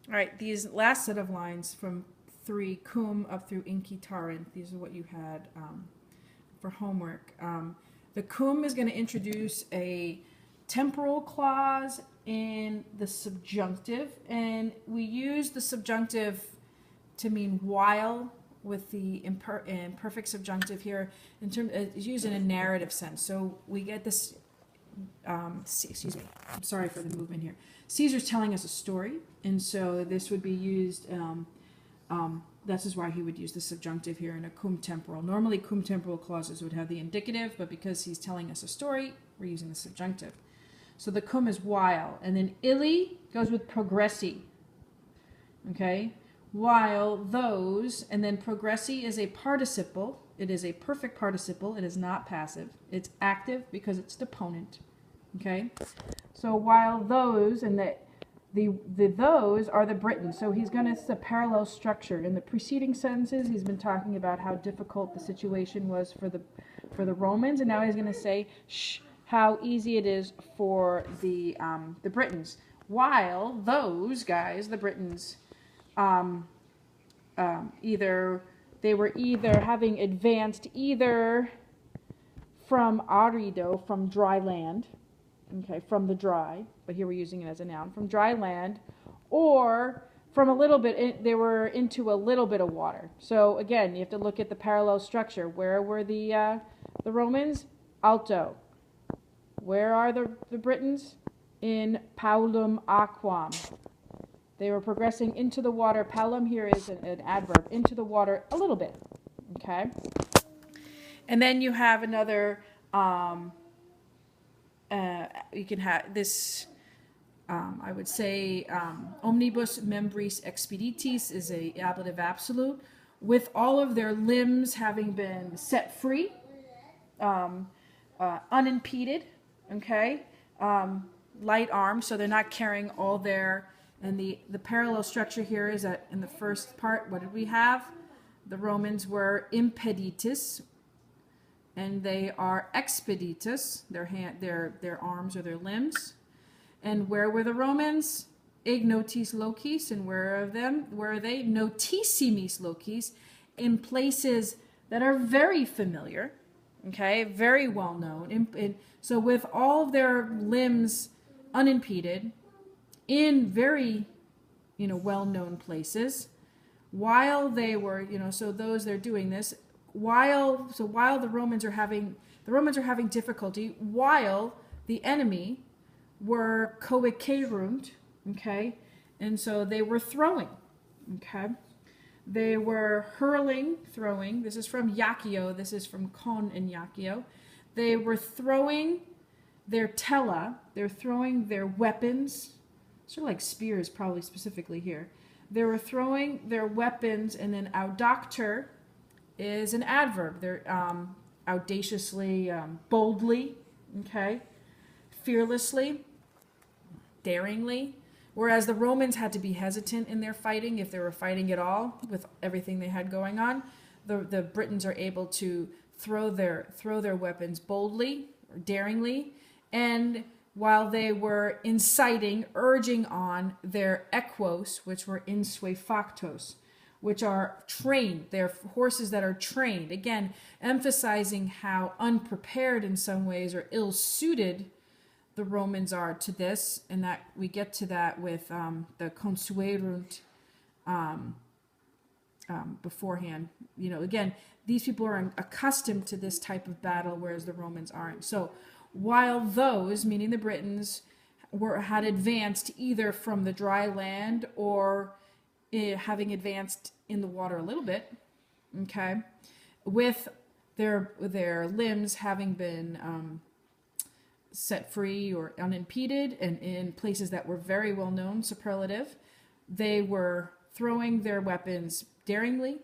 All right, these last set of lines from 3 cum up through inci tarent, these are what you had for homework. The cum is going to introduce a temporal clause in the subjunctive, and we use the subjunctive to mean while with the imperfect subjunctive here. It's used in a narrative sense. So we get this. Excuse me. I'm sorry for the movement here. Caesar's telling us a story, and so this would be used. This is why he would use the subjunctive here in a cum temporal. Normally, cum temporal clauses would have the indicative, but because he's telling us a story, we're using the subjunctive. So the cum is while, and then illy goes with progressi. Okay, while those, and then progressi is a participle. It is a perfect participle. It is not passive. It's active because it's deponent. Okay, so while those, and the those are the Britons. So he's going to, it's a parallel structure. In the preceding sentences, he's been talking about how difficult the situation was for the Romans, and now he's going to say how easy it is for the Britons. While those guys, the Britons, they were either having advanced either from arido, from dry land, okay, from the dry, but here we're using it as a noun, from dry land, or from a little bit, they were into a little bit of water. So again, you have to look at the parallel structure. Where were the Romans? Alto. Where are the Britons? In paulum aquam. They were progressing into the water. Paulum here is an adverb, into the water a little bit. Okay? And then you have another, you can have this, I would say, omnibus membris expeditis is a ablative absolute, with all of their limbs having been set free, unimpeded, okay? Light arms, so they're not carrying all their, and the parallel structure here is that in the first part, what did we have? The Romans were impeditus, and they are expeditus, their arms or their limbs. And where were the Romans? Ignotis locis, and where are they? Notissimis locis, in places that are very familiar, okay, very well known. So with all of their limbs unimpeded, in very, well-known places, while they were, so those they're doing this, while the Romans are having difficulty, while the enemy were coequerunt, okay, and so they were throwing, okay, they were throwing. This is from Iacchio. This is from Con and Iacchio. They were throwing their tela. They're throwing their weapons, sort of like spears, probably specifically here. They were throwing their weapons, and then audacter is an adverb. They're audaciously, boldly, okay, fearlessly, daringly. Whereas the Romans had to be hesitant in their fighting, if they were fighting at all, with everything they had going on. The Britons are able to throw their weapons boldly or daringly, and while they were inciting, urging on their equos, which were insue factos, which are trained. They're horses that are trained. Again, emphasizing how unprepared in some ways or ill-suited the Romans are to this, and that we get to that with the consuerunt beforehand. Again, these people are accustomed to this type of battle, whereas the Romans aren't. So while those, meaning the Britons, had advanced either from the dry land or having advanced in the water a little bit, okay, with their limbs having been set free or unimpeded, and in places that were very well known, superlative, they were throwing their weapons daringly,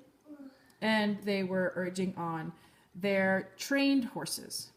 and they were urging on their trained horses.